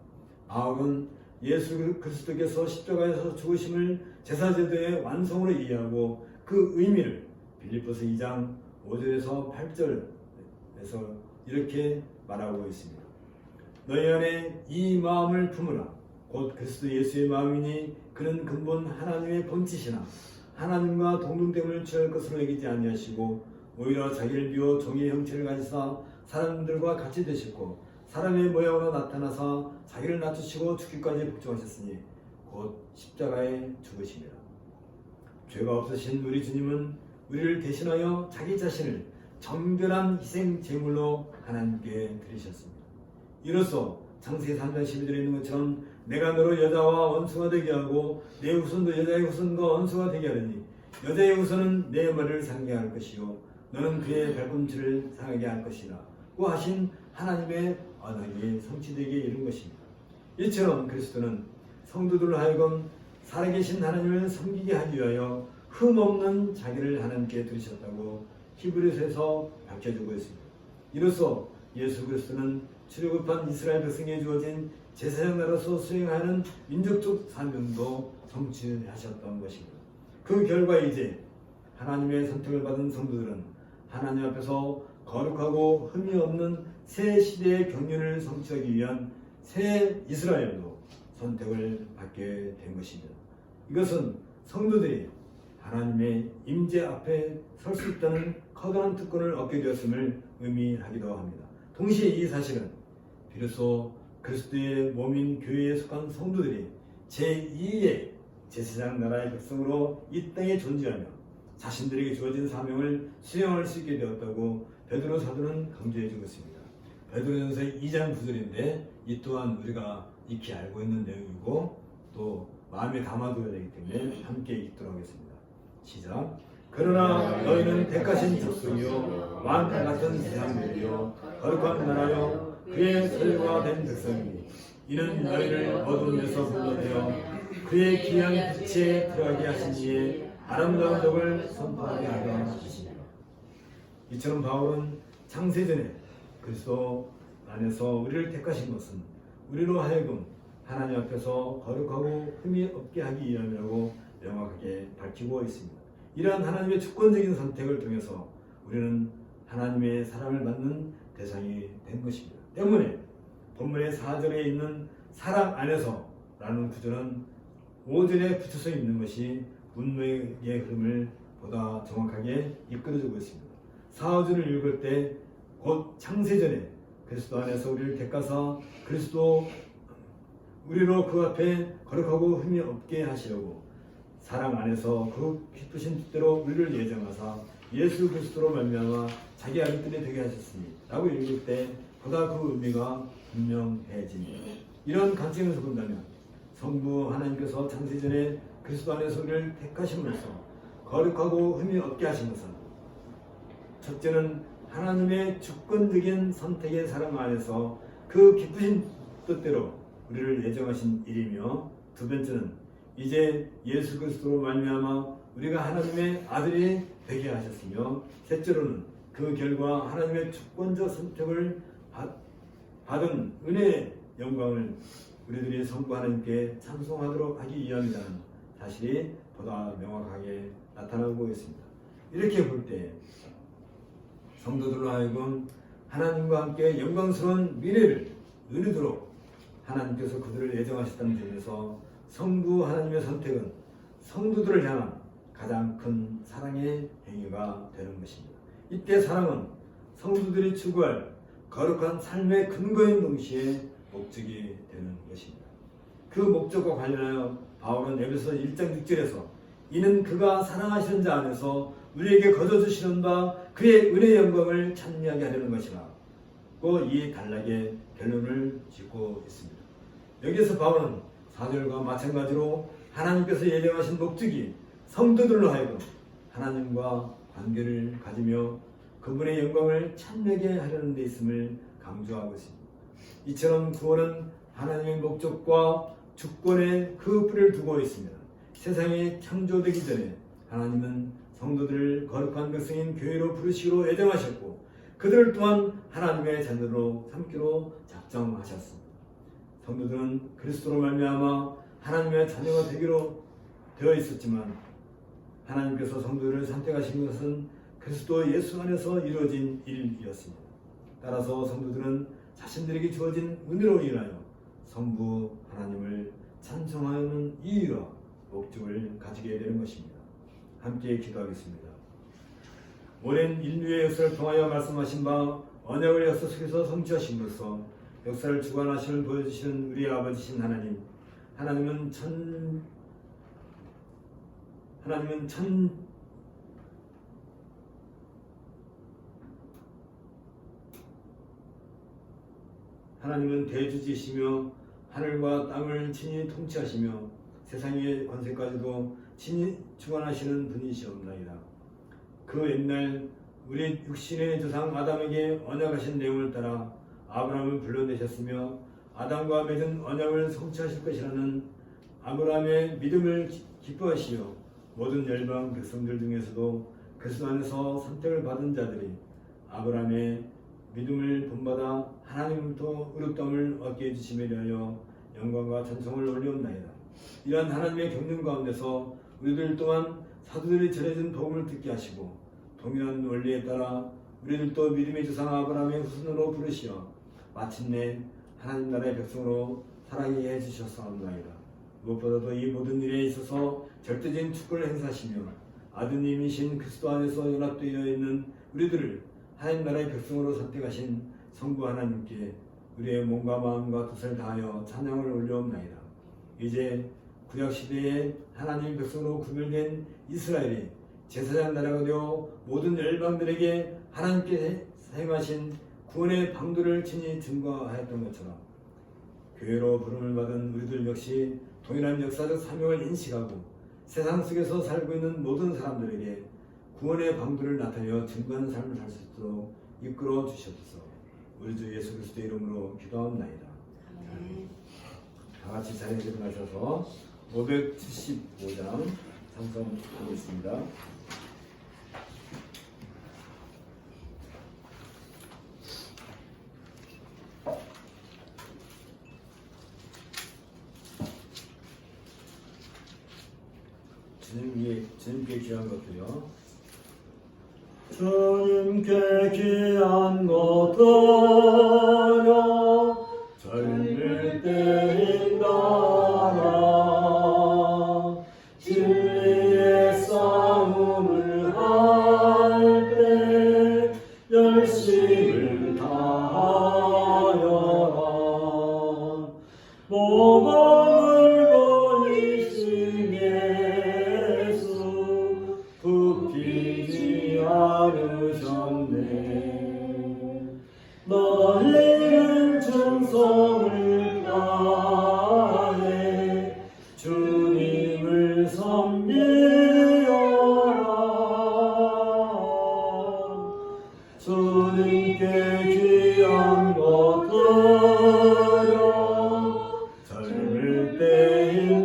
바울은 예수 그리스도께서 십자가에서 죽으심을 제사 제도의 완성으로 이해하고 그 의미를 빌립보서 2장 5절에서 8절에서 이렇게 말하고 있습니다. 너희 안에 이 마음을 품으라. 곧 그리스도 예수의 마음이니 그는 근본 하나님의 본짓이나 하나님과 동등됨을 취할 것으로 여기지 아니하시고 오히려 자기를 비워 종의 형체를 가지사 사람들과 같이 되셨고 사람의 모양으로 나타나사 자기를 낮추시고 죽기까지 복종하셨으니 곧 십자가에 죽으시니라. 죄가 없으신 우리 주님은 우리를 대신하여 자기 자신을 정결한 희생 제물로 하나님께 드리셨습니다. 이로써 창세기 3장 12절에 있는 것처럼 내가 너로 여자와 원수가 되게 하고 내 후손도 여자의 후손과 원수가 되게 하리니 여자의 후손은 내 머리를 상하게 할 것이요 너는 그의 발꿈치를 상하게 할 것이라 고 하신 하나님의 언약이 성취되게 이른 것입니다. 이처럼 그리스도는 성도들로 하여금 살아계신 하나님을 섬기게 하기 위하여 흠없는 자기를 하나님께 드리셨다고 히브리서에서 밝혀주고 있습니다. 이로써 예수 그리스도는 출애굽한 이스라엘 백성에 주어진 제사장 나라로서 수행하는 민족적 사명도 성취하셨던 것입니다. 그 결과 이제 하나님의 선택을 받은 성도들은 하나님 앞에서 거룩하고 흠이 없는 새 시대의 경륜을 성취하기 위한 새 이스라엘로 선택을 받게 된 것입니다. 이것은 성도들이 하나님의 임재 앞에 설 수 있다는 커다란 특권을 얻게 되었음을 의미하기도 합니다. 동시에 이 사실은 비로소 그리스도의 몸인 교회에 속한 성도들이 제2의 제사장 나라의 백성으로 이 땅에 존재하며 자신들에게 주어진 사명을 수행할 수 있게 되었다고 베드로 사도는 강조해주고 있습니다. 베드로전서 2장 9절인데 이 또한 우리가 익히 알고 있는 내용이고 또 마음에 담아둬야 되기 때문에 함께 읽도록 하겠습니다. 시작. 그러나 너희는 택하신 족속이요 왕과 같은 세상들이요 거룩한 나라요 그의 소유가 된 백성이니 이는 너희를 어두운 데서 불러내어 그의 귀한 빛에 들어가게 하신 이의 아름다운 덕을 선포하게 하려 하시니라. 이처럼 바울은 창세전에 그리스도 안에서 우리를 택하신 것은 우리로 하여금 하나님 앞에서 거룩하고 흠이 없게 하기 위함이라고 명확하게 밝히고 있습니다. 이러한 하나님의 주권적인 선택을 통해서 우리는 하나님의 사랑을 받는 대상이 된 것입니다. 때문에 본문의 4절에 있는 사랑 안에서 라는 구절은 5절에 붙여서 있는 것이 문맥의 흐름을 보다 정확하게 이끌어주고 있습니다. 4, 5절을 읽을 때 곧 창세전에 그리스도 안에서 우리를 택하사 그리스도 우리로 그 앞에 거룩하고 흠이 없게 하시려고 사랑 안에서 그 기쁘신 뜻대로 우리를 예정하사 예수 그리스도로 말미암아 자기 아들들이 되게 하셨으니 라고 읽을 때 보다 그 의미가 분명해집니다. 이런 관점에서 본다면 성부 하나님께서 창세전에 그리스도 안에서 우리를 택하심으로써 거룩하고 흠이 없게 하신 것은 첫째는 하나님의 주권적인 선택의 사랑 안에서 그 기쁘신 뜻대로 우리를 예정하신 일이며, 두 번째는 이제 예수 그리스도로 말미암아 우리가 하나님의 아들이 되게 하셨으며, 셋째로는 그 결과 하나님의 주권적 선택을 받은 은혜의 영광을 우리들이 성부 하나님께 찬송하도록 하기 위함이라는 사실이 보다 명확하게 나타나고 있습니다. 이렇게 볼 때 성도들로 하여금 하나님과 함께 영광스러운 미래를 누리도록 하나님께서 그들을 예정하셨다는 점에서 성부 하나님의 선택은 성도들을 향한 가장 큰 사랑의 행위가 되는 것입니다. 이때 사랑은 성도들이 추구할 거룩한 삶의 근거인 동시에 목적이 되는 것입니다. 그 목적과 관련하여 바울은 에베소 1장 6절에서 이는 그가 사랑하시는 자 안에서 우리에게 거둬주시는 바 그의 은혜의 영광을 찬미하게 하려는 것이라고 이 단락의 결론을 짓고 있습니다. 여기에서 바울은 4절과 마찬가지로 하나님께서 예정하신 목적이 성도들로 하여금 하나님과 관계를 가지며 그분의 영광을 찬미하게 하려는 데 있음을 강조하고 있습니다. 이처럼 구원은 하나님의 목적과 주권에 그 뿌리를 두고 있습니다. 세상이 창조되기 전에 하나님은 성도들을 거룩한 백성인 교회로 부르시기로 예정하셨고 그들을 또한 하나님의 자녀로 삼기로 작정하셨습니다. 성도들은 그리스도로 말미암아 하나님의 자녀가 되기로 되어 있었지만 하나님께서 성도들을 선택하신 것은 그리스도 예수 안에서 이루어진 일이었습니다. 따라서 성도들은 자신들에게 주어진 은혜로 인하여 성부 하나님을 찬송하는 이유와 목적을 가지게 되는 것입니다. 함께 기도하겠습니다. 오랜 인류의 역사를 통하여 말씀하신 바 언약을 역사 속에서 성취하심으로써 역사를 주관하심을 보여주시는 우리의 아버지신 하나님, 하나님은 대주지시며 하늘과 땅을 친히 통치하시며 세상의 권세까지도 친히 주관하시는 분이시옵나이다. 그 옛날 우리 육신의 조상 아담에게 언약하신 내용을 따라 아브라함을 불러내셨으며 아담과 맺은 언약을 성취하실 것이라는 아브라함의 믿음을 기뻐하시어 모든 열방 백성들 중에서도 그리스도 안에서 선택을 받은 자들이 아브라함의 믿음을 본받아 하나님으로부터 의롭다함을 얻게 해주심에 대하여 영광과 찬송을 올리옵나이다. 이러한 하나님의 경륜 가운데서 우리들 또한 사도들이 전해진 복음을 듣게 하시고 동일한 원리에 따라 우리들도 믿음의 조상 아브라함의 후손으로 부르시어 마침내 하나님 나라의 백성으로 살아가게 해주셨사옵나이다. 무엇보다도 이 모든 일에 있어서 절대적인 주권을 행사하시며 아드님이신 그리스도 안에서 연합되어 있는 우리들을 하나님 나라의 백성으로 선택하신 성부 하나님께 우리의 몸과 마음과 뜻을 다하여 찬양을 올려옵나이다. 이제 구약시대에 하나님 백성으로 구별된 이스라엘이 제사장 나라가 되어 모든 열방들에게 하나님께 사용하신 구원의 방도를 친히 증거하였던 것처럼 교회로 부름을 받은 우리들 역시 동일한 역사적 사명을 인식하고 세상 속에서 살고 있는 모든 사람들에게 구원의 방도를 나타내어 증거하는 삶을 살 수 있도록 이끌어 주시옵소서. 우리 주 예수 그리스도의 이름으로 기도합나이다. 아멘. 다 같이 자리에 일어나셔서 575장 찬송하겠습니다. 주님께 귀한 것도요. 주님께 귀한 것들여 젊을 때인가라 진리의 싸움을 할 때 열심을 다하라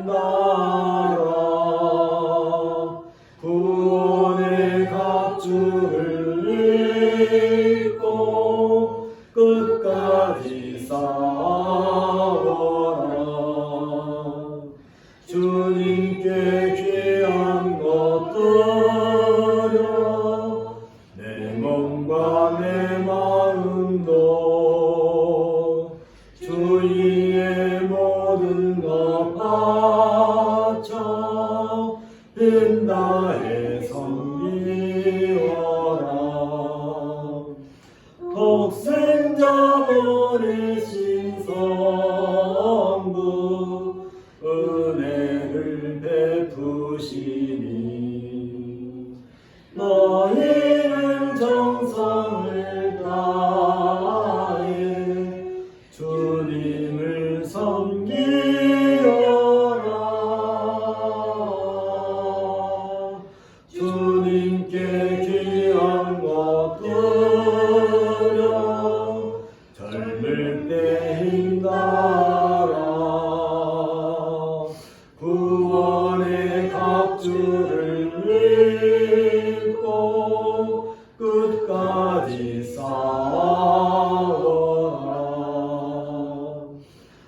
따라 구원의 갑주를 입고 끝까지 싸워라. 주님께 귀한 것들여 내 몸과 내 마음도 주의 모든 것 바쳐 빈다에 섬기어라. 독생자 보내신 성부 은혜를 베푸시니 너희는 정성을 다해 주님을 섬기어라. 주님께 귀한 것들여 젊을 때 힘따라 구원의 갑주를 입고 끝까지 싸워라.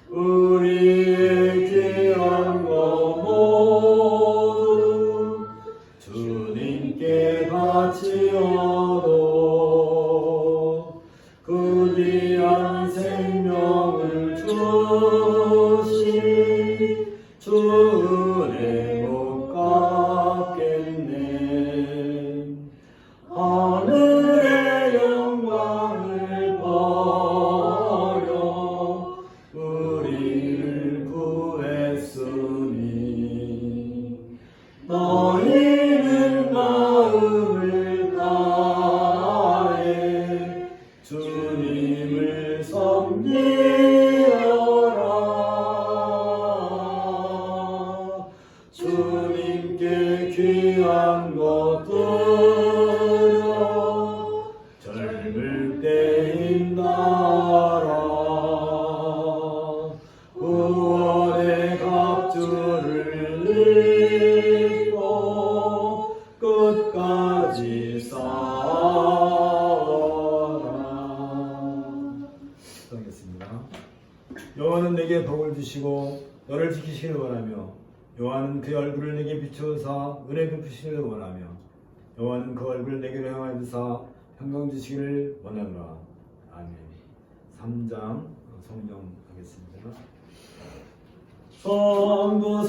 우리의 귀한 것 모두 주님께 바치어도 그 귀한 생명을 주신 주 은혜 못 갚겠네. 하늘의 영광을 버려 우리를 구했으니 너희는 마음을 다해 주님을 섬기어라. 주님께 귀한 것들여 젊을 때 힘나라. 구원의 갑주를 입고 끝까지 싸워라. 기도하겠습니다. 여호와는 내게 복을 주시고 너를 지키시기를 원하며 여호와는 그의 얼굴을 내게 비추어서 은혜 베푸시기를 원하며 여호와는 그 얼굴을 내게로 향하여 주사 평강 주시기를 원하노라. 아멘. 3장 성경하겠습니다. 성부